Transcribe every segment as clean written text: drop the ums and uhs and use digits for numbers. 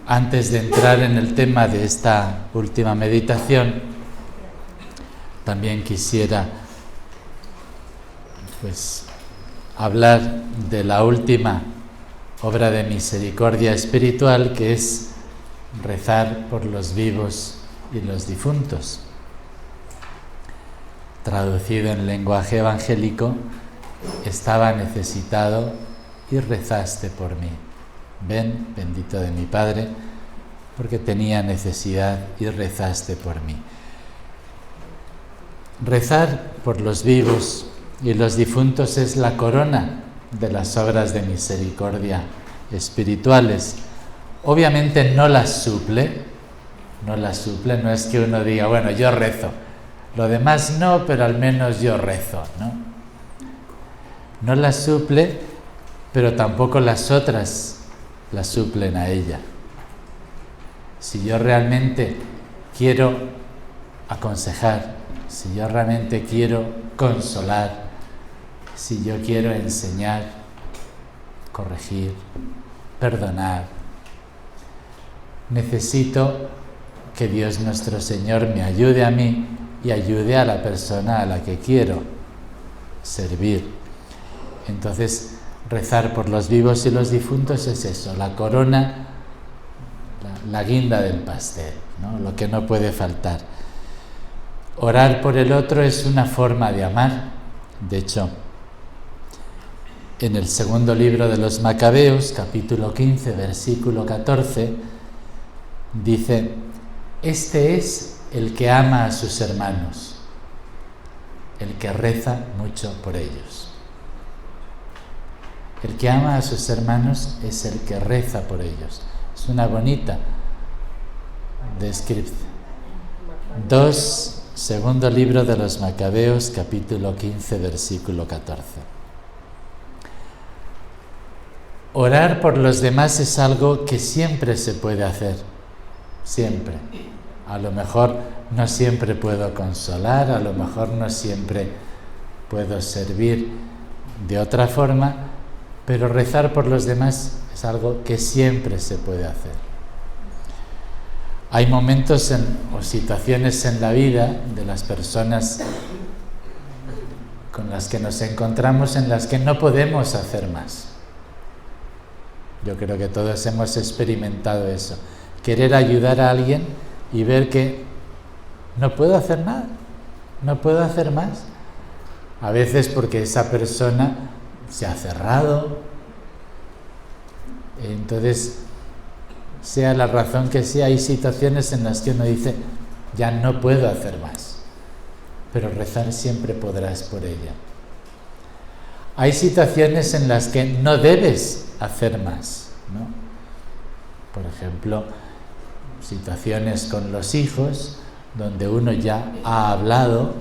Antes de entrar en el tema de esta última meditación, también quisiera hablar de la última obra de misericordia espiritual, que es rezar por los vivos y los difuntos. Traducido en lenguaje evangélico, estaba necesitado y rezaste por mí. Ven, bendito de mi Padre, porque tenía necesidad y rezaste por mí. Rezar por los vivos y los difuntos es la corona de las obras de misericordia espirituales. Obviamente no las suple, no es que uno diga, bueno, yo rezo, lo demás no, pero al menos yo rezo, ¿no? No las suple, pero tampoco las otras las suplen a ella. Si yo realmente quiero aconsejar, si yo realmente quiero consolar, si yo quiero enseñar, corregir, perdonar, necesito que Dios nuestro Señor me ayude a mí y ayude a la persona a la que quiero servir. Entonces, rezar por los vivos y los difuntos es eso, la corona, la guinda del pastel, ¿no? Lo que no puede faltar. Orar por el otro es una forma de amar. De hecho, en el segundo libro de los Macabeos, capítulo 15, versículo 14, dice: este es el que ama a sus hermanos, el que reza mucho por ellos. El que ama a sus hermanos es el que reza por ellos. Es una bonita descripción. Segundo libro de los Macabeos, capítulo 15, versículo 14. Orar por los demás es algo que siempre se puede hacer, siempre. A lo mejor no siempre puedo consolar, a lo mejor no siempre puedo servir de otra forma, pero rezar por los demás es algo que siempre se puede hacer. Hay momentos o situaciones en la vida de las personas con las que nos encontramos en las que no podemos hacer más. Yo creo que todos hemos experimentado eso. Querer ayudar a alguien y ver que no puedo hacer nada, no puedo hacer más. A veces porque esa persona se ha cerrado. Entonces, sea la razón que sea, hay situaciones en las que uno dice, ya no puedo hacer más, pero rezar siempre podrás por ella. Hay situaciones en las que no debes hacer más, ¿no? Por ejemplo, situaciones con los hijos, donde uno ya ha hablado,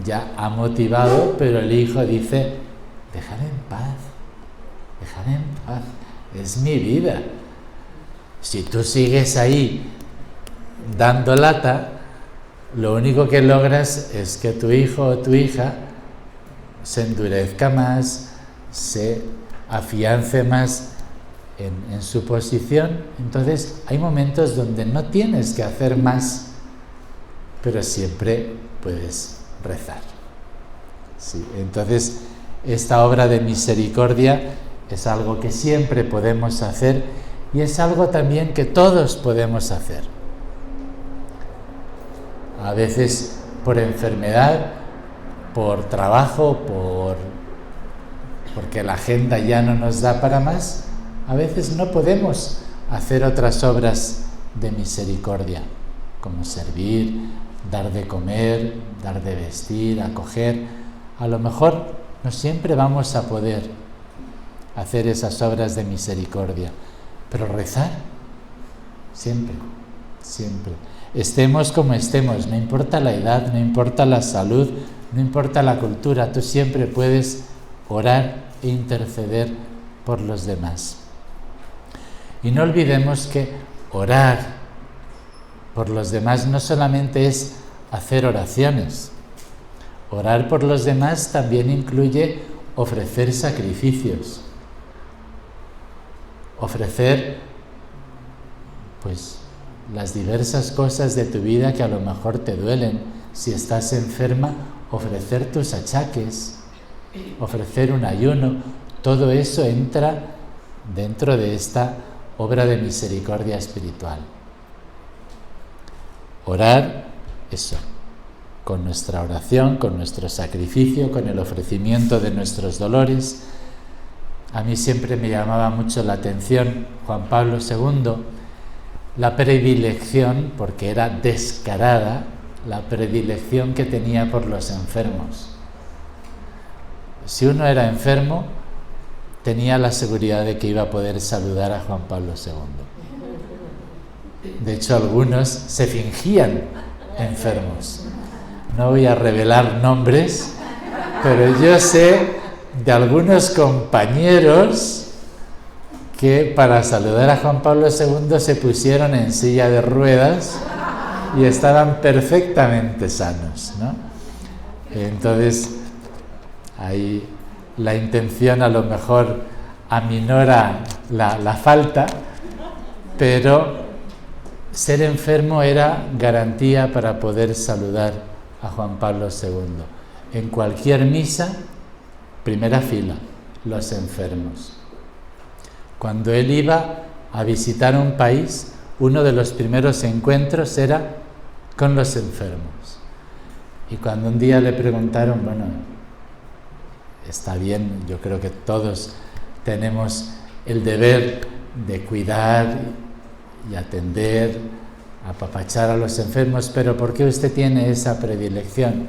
ya ha motivado, pero el hijo dice, déjame en paz, es mi vida. Si tú sigues ahí dando lata, lo único que logras es que tu hijo o tu hija se endurezca más, se afiance más en su posición. Entonces hay momentos donde no tienes que hacer más, pero siempre puedes rezar. Sí, entonces esta obra de misericordia es algo que siempre podemos hacer y es algo también que todos podemos hacer. A veces por enfermedad, por trabajo, porque la agenda ya no nos da para más, a veces no podemos hacer otras obras de misericordia, como servir, dar de comer, dar de vestir, acoger. A lo mejor no siempre vamos a poder hacer esas obras de misericordia, pero rezar, siempre, siempre. Estemos como estemos, no importa la edad, no importa la salud, no importa la cultura, tú siempre puedes orar e interceder por los demás. Y no olvidemos que orar por los demás no solamente es hacer oraciones. Orar por los demás también incluye ofrecer sacrificios, ofrecer pues las diversas cosas de tu vida que a lo mejor te duelen. Si estás enferma, ofrecer tus achaques, ofrecer un ayuno, todo eso entra dentro de esta obra de misericordia espiritual. Orar, eso, con nuestra oración, con nuestro sacrificio, con el ofrecimiento de nuestros dolores. A mí siempre me llamaba mucho la atención Juan Pablo II, la predilección, porque era descarada, la predilección que tenía por los enfermos. Si uno era enfermo, tenía la seguridad de que iba a poder saludar a Juan Pablo II. De hecho, algunos se fingían enfermos. No voy a revelar nombres, pero yo sé de algunos compañeros que para saludar a Juan Pablo II se pusieron en silla de ruedas y estaban perfectamente sanos, ¿no? Entonces, ahí la intención a lo mejor aminora la falta, pero ser enfermo era garantía para poder saludar a Juan Pablo II. En cualquier misa, primera fila, los enfermos. Cuando él iba a visitar un país, uno de los primeros encuentros era con los enfermos. Y cuando un día le preguntaron, bueno, está bien, yo creo que todos tenemos el deber de cuidar y atender, apapachar a los enfermos, pero ¿por qué usted tiene esa predilección?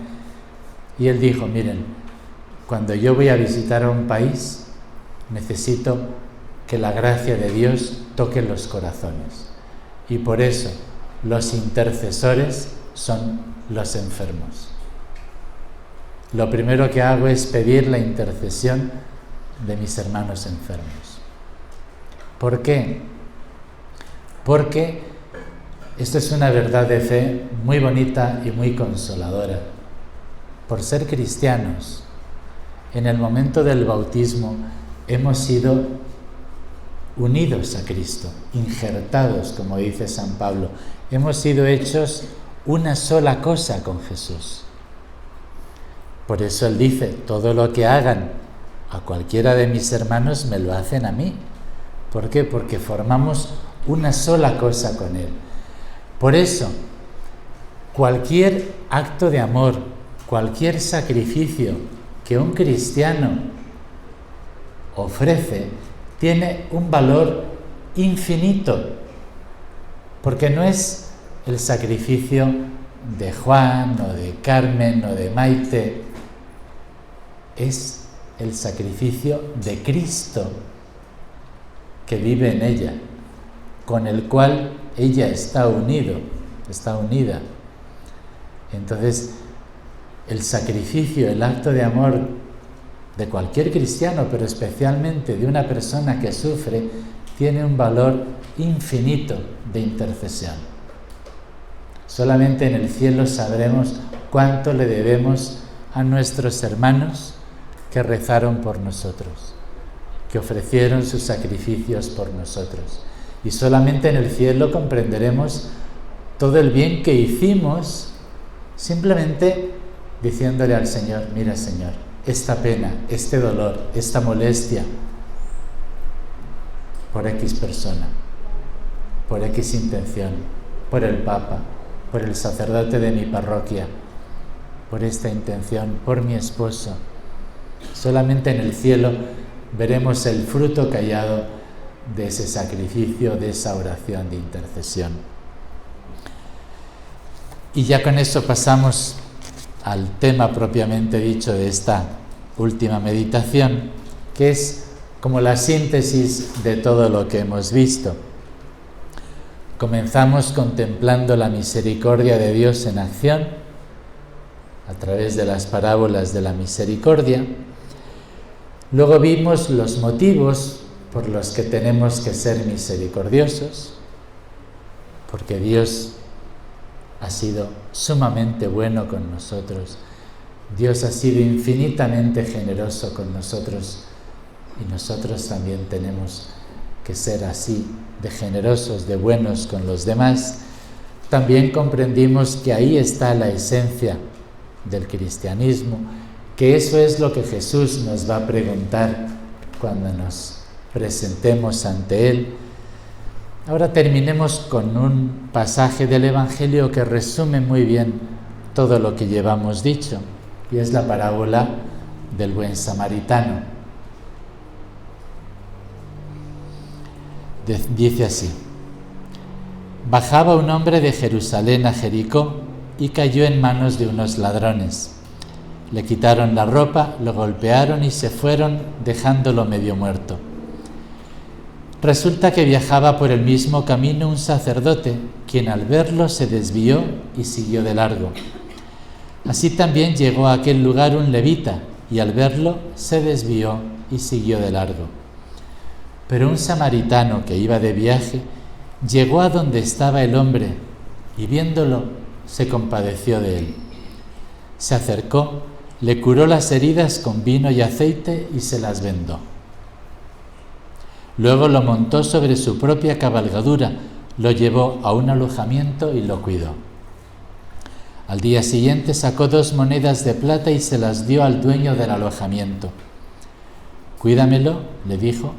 Y él dijo, miren, cuando yo voy a visitar a un país, necesito que la gracia de Dios toque los corazones. Y por eso los intercesores son los enfermos. Lo primero que hago es pedir la intercesión de mis hermanos enfermos. ¿Por qué? Porque esto es una verdad de fe muy bonita y muy consoladora. Por ser cristianos, en el momento del bautismo hemos sido unidos a Cristo, injertados, como dice San Pablo. Hemos sido hechos una sola cosa con Jesús. Por eso él dice, todo lo que hagan a cualquiera de mis hermanos me lo hacen a mí. ¿Por qué? Porque formamos una sola cosa con él. Por eso, cualquier acto de amor, cualquier sacrificio que un cristiano ofrece, tiene un valor infinito, porque no es el sacrificio de Juan o de Carmen o de Maite, es el sacrificio de Cristo que vive en ella, con el cual ella está unida. Entonces, el sacrificio, el acto de amor de cualquier cristiano, pero especialmente de una persona que sufre, tiene un valor infinito de intercesión. Solamente en el cielo sabremos cuánto le debemos a nuestros hermanos que rezaron por nosotros, que ofrecieron sus sacrificios por nosotros. Y solamente en el cielo comprenderemos todo el bien que hicimos simplemente diciéndole al Señor, mira Señor, esta pena, este dolor, esta molestia, por X persona, por X intención, por el Papa, por el sacerdote de mi parroquia, por esta intención, por mi esposo. Solamente en el cielo veremos el fruto callado de ese sacrificio, de esa oración de intercesión. Y ya con eso pasamos al tema propiamente dicho de esta última meditación, que es como la síntesis de todo lo que hemos visto. Comenzamos contemplando la misericordia de Dios en acción a través de las parábolas de la misericordia. Luego vimos los motivos por los que tenemos que ser misericordiosos, porque Dios ha sido sumamente bueno con nosotros. Dios ha sido infinitamente generoso con nosotros y nosotros también tenemos que ser así, de generosos, de buenos con los demás, también comprendimos que ahí está la esencia del cristianismo, que eso es lo que Jesús nos va a preguntar cuando nos presentemos ante Él. Ahora terminemos con un pasaje del Evangelio que resume muy bien todo lo que llevamos dicho, y es la parábola del buen samaritano. Dice así: bajaba un hombre de Jerusalén a Jericó y cayó en manos de unos ladrones. Le quitaron la ropa, lo golpearon y se fueron, dejándolo medio muerto. Resulta que viajaba por el mismo camino un sacerdote, quien al verlo se desvió y siguió de largo. Así también llegó a aquel lugar un levita, y al verlo se desvió y siguió de largo. Pero un samaritano que iba de viaje llegó a donde estaba el hombre, y viéndolo se compadeció de él. Se acercó, le curó las heridas con vino y aceite y se las vendó. Luego lo montó sobre su propia cabalgadura, lo llevó a un alojamiento y lo cuidó. Al día siguiente sacó 2 monedas de plata y se las dio al dueño del alojamiento. Cuídamelo, le dijo,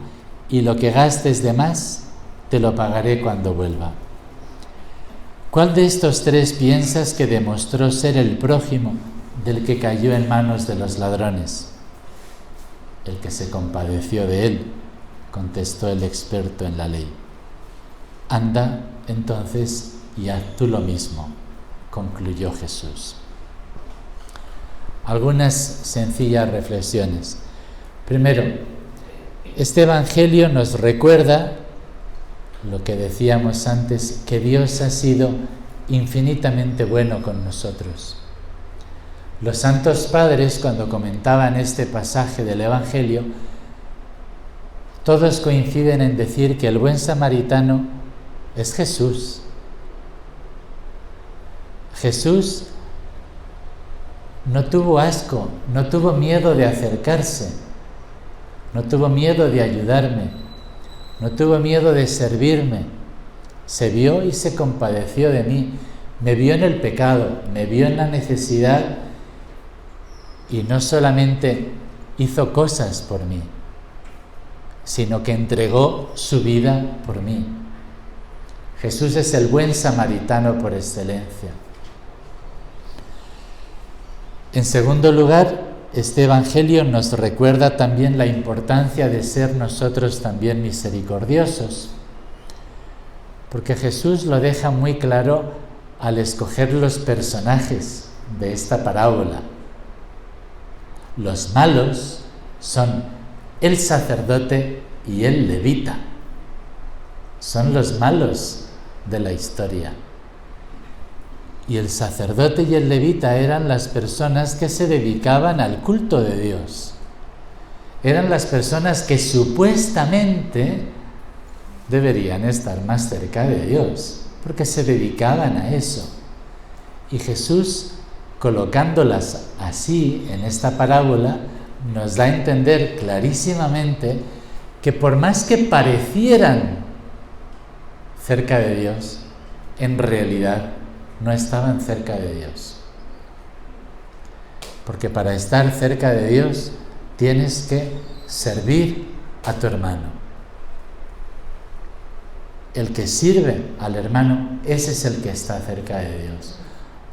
y lo que gastes de más te lo pagaré cuando vuelva. ¿Cuál de estos 3 piensas que demostró ser el prójimo del que cayó en manos de los ladrones? El que se compadeció de él, contestó el experto en la ley. Anda, entonces, y haz tú lo mismo, concluyó Jesús. Algunas sencillas reflexiones. Primero, este Evangelio nos recuerda lo que decíamos antes, que Dios ha sido infinitamente bueno con nosotros. Los santos padres, cuando comentaban este pasaje del Evangelio, todos coinciden en decir que el buen samaritano es Jesús. Jesús no tuvo asco, no tuvo miedo de acercarse, no tuvo miedo de ayudarme, no tuvo miedo de servirme. Se vio y se compadeció de mí, me vio en el pecado, me vio en la necesidad y no solamente hizo cosas por mí, sino que entregó su vida por mí. Jesús es el buen samaritano por excelencia. En segundo lugar, este Evangelio nos recuerda también la importancia de ser nosotros también misericordiosos, porque Jesús lo deja muy claro al escoger los personajes de esta parábola. Los malos son el sacerdote y el levita. Son los malos de la historia. Y el sacerdote y el levita eran las personas que se dedicaban al culto de Dios. Eran las personas que supuestamente deberían estar más cerca de Dios, porque se dedicaban a eso. Y Jesús, colocándolas así en esta parábola, nos da a entender clarísimamente que por más que parecieran cerca de Dios, en realidad no estaban cerca de Dios. Porque para estar cerca de Dios tienes que servir a tu hermano. El que sirve al hermano, ese es el que está cerca de Dios.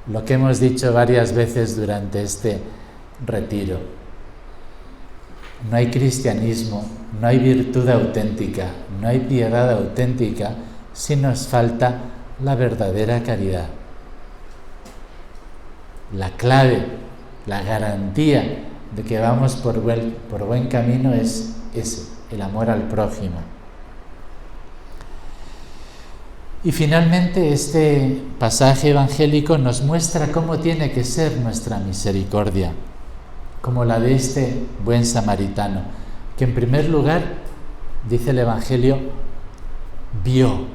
Lo que hemos dicho varias veces durante este retiro. No hay cristianismo, no hay virtud auténtica, no hay piedad auténtica si nos falta la verdadera caridad. La clave, la garantía de que vamos por buen camino es ese, el amor al prójimo. Y finalmente este pasaje evangélico nos muestra cómo tiene que ser nuestra misericordia, como la de este buen samaritano, que en primer lugar, dice el Evangelio, vio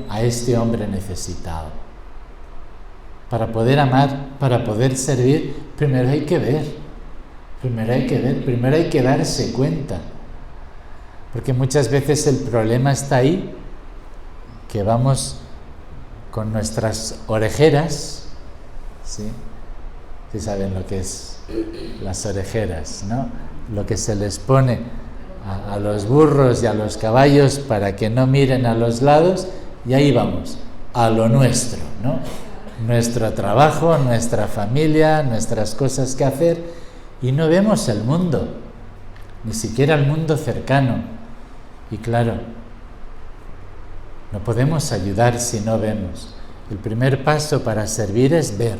a este hombre necesitado. Para poder amar, para poder servir, primero hay que ver, primero hay que darse cuenta. Porque muchas veces el problema está ahí, que vamos con nuestras orejeras, ¿sí? ¿Sí saben lo que es las orejeras, no? Lo que se les pone a los burros y a los caballos para que no miren a los lados, y ahí vamos, a lo nuestro, ¿no? Nuestro trabajo, nuestra familia, nuestras cosas que hacer, y no vemos el mundo, ni siquiera el mundo cercano. Y claro, no podemos ayudar si no vemos. El primer paso para servir es ver.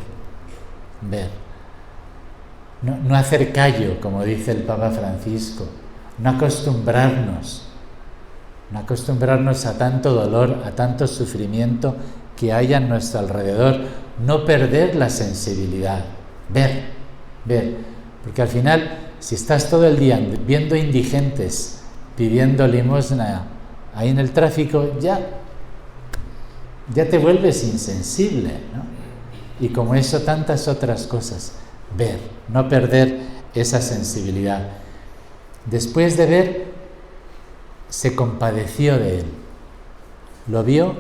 No hacer callo, como dice el Papa Francisco. No acostumbrarnos a tanto dolor, a tanto sufrimiento que haya a nuestro alrededor. No perder la sensibilidad. Ver. Porque al final, si estás todo el día viendo indigentes pidiendo limosna ahí en el tráfico, ya te vuelves insensible, ¿no? Y como eso, tantas otras cosas. Ver, no perder esa sensibilidad. Después de ver, se compadeció de él. Lo vio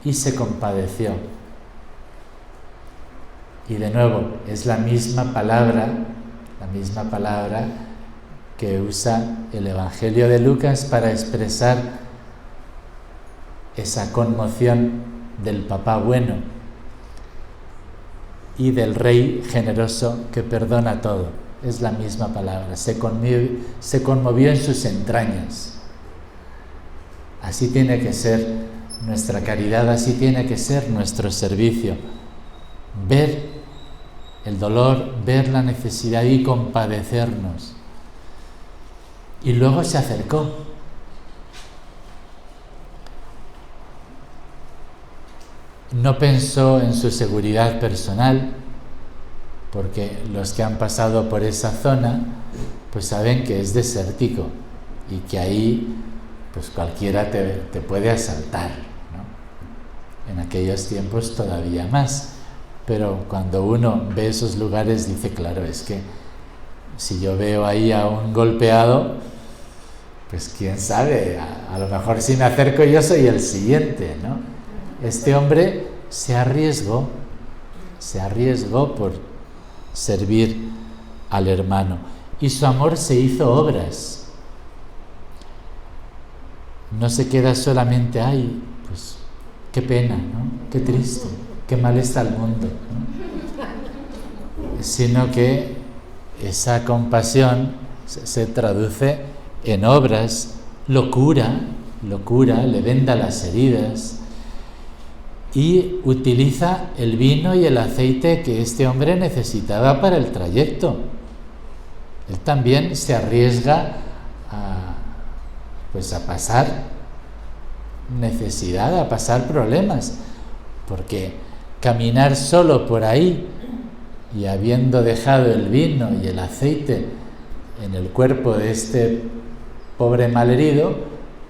y se compadeció. Y de nuevo, es la misma palabra que usa el Evangelio de Lucas para expresar esa conmoción del papá bueno y del rey generoso que perdona todo. Es la misma palabra, se conmovió en sus entrañas. Así tiene que ser nuestra caridad, así tiene que ser nuestro servicio. Ver el dolor, ver la necesidad y compadecernos. Y luego se acercó. No pensó en su seguridad personal, porque los que han pasado por esa zona pues saben que es desértico y que ahí pues cualquiera te puede asaltar, ¿no? En aquellos tiempos todavía más, pero cuando uno ve esos lugares dice, claro, es que si yo veo ahí a un golpeado, pues quién sabe, a lo mejor si me acerco yo soy el siguiente, ¿no? Este hombre se arriesgó por servir al hermano, y su amor se hizo obras. No se queda solamente, ay, pues qué pena, ¿no? Qué triste, qué mal está el mundo, ¿no? Sino que esa compasión se traduce en obras, lo cura, le venda las heridas y utiliza el vino y el aceite que este hombre necesitaba para el trayecto. Él también se arriesga a pasar necesidad, a pasar problemas, porque caminar solo por ahí y habiendo dejado el vino y el aceite en el cuerpo de este pobre malherido,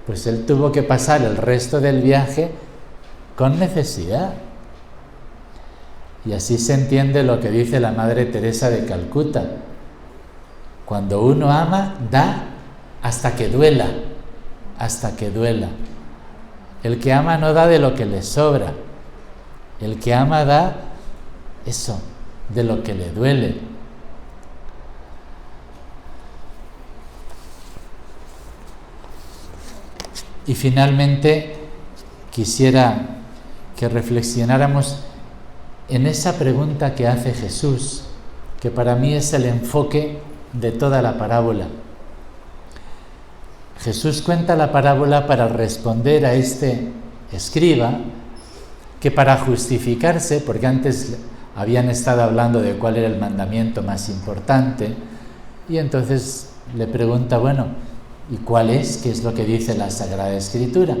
pues él tuvo que pasar el resto del viaje con necesidad. Y así se entiende lo que dice la Madre Teresa de Calcuta: cuando uno ama, da hasta que duela. El que ama no da de lo que le sobra, el que ama da eso, de lo que le duele. Y finalmente quisiera que reflexionáramos en esa pregunta que hace Jesús, que para mí es el enfoque de toda la parábola. Jesús cuenta la parábola para responder a este escriba que, para justificarse, porque antes habían estado hablando de cuál era el mandamiento más importante, y entonces le pregunta, bueno, ¿y cuál es? ¿Qué es lo que dice la Sagrada Escritura?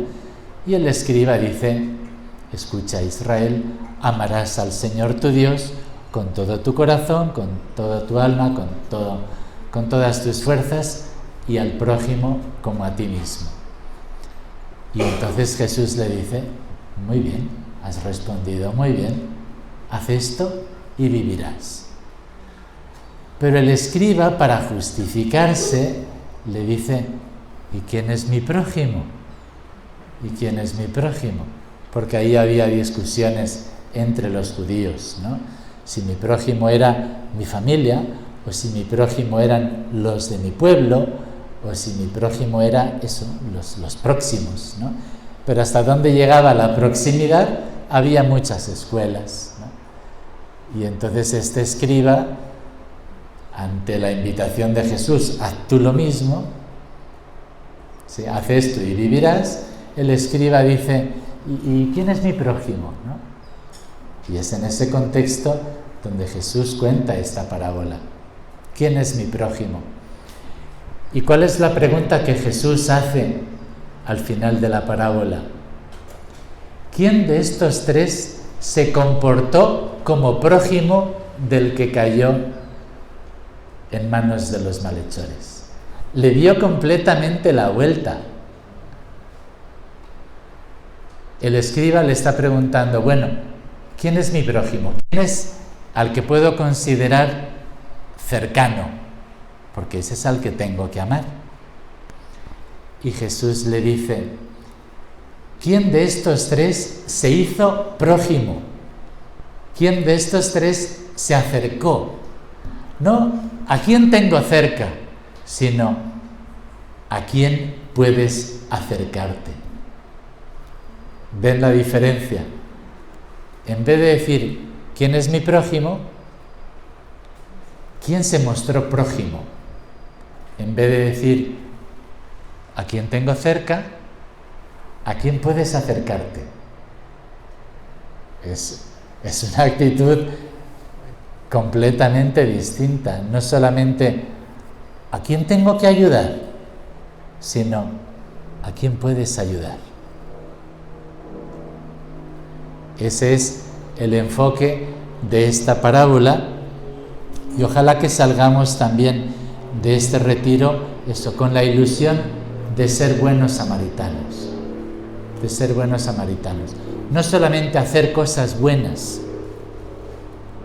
Y el escriba dice, escucha, Israel, amarás al Señor tu Dios con todo tu corazón, con toda tu alma, con todas tus fuerzas, y al prójimo como a ti mismo. Y entonces Jesús le dice, muy bien, has respondido muy bien, haz esto y vivirás. Pero el escriba, para justificarse, le dice, ¿y quién es mi prójimo? ¿Y quién es mi prójimo? Porque ahí había discusiones entre los judíos, ¿no? Si mi prójimo era mi familia, o si mi prójimo eran los de mi pueblo, o si mi prójimo era eso, los próximos, ¿no? Pero hasta dónde llegaba la proximidad había muchas escuelas, ¿no? Y entonces este escriba, ante la invitación de Jesús, haz tú lo mismo, ¿sí? Haz esto y vivirás, el escriba dice, ¿y quién es mi prójimo? ¿No? Y es en ese contexto donde Jesús cuenta esta parábola. ¿Quién es mi prójimo? ¿Y cuál es la pregunta que Jesús hace al final de la parábola? ¿Quién de estos tres se comportó como prójimo del que cayó en manos de los malhechores? Le dio completamente la vuelta. El escriba le está preguntando, bueno, ¿quién es mi prójimo? ¿Quién es al que puedo considerar cercano? Porque ese es al que tengo que amar. Y Jesús le dice, ¿quién de estos tres se hizo prójimo? ¿Quién de estos tres se acercó? No a quién tengo cerca, sino a quién puedes acercarte. ¿Ven la diferencia? En vez de decir, ¿quién es mi prójimo? ¿Quién se mostró prójimo? En vez de decir, ¿a quién tengo cerca? ¿A quién puedes acercarte? Es una actitud completamente distinta. No solamente ¿a quién tengo que ayudar?, sino ¿a quién puedes ayudar? Ese es el enfoque de esta parábola, y ojalá que salgamos también de este retiro con la ilusión de ser buenos samaritanos, no solamente hacer cosas buenas,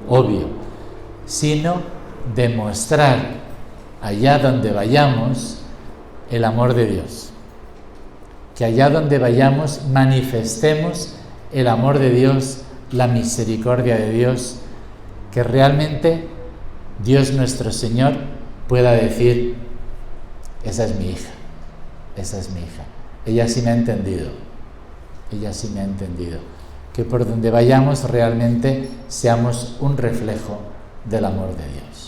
obvio, sino demostrar allá donde vayamos el amor de Dios, que allá donde vayamos manifestemos el amor de Dios, la misericordia de Dios, que realmente Dios nuestro Señor pueda decir, esa es mi hija, ella sí me ha entendido, que por donde vayamos realmente seamos un reflejo del amor de Dios.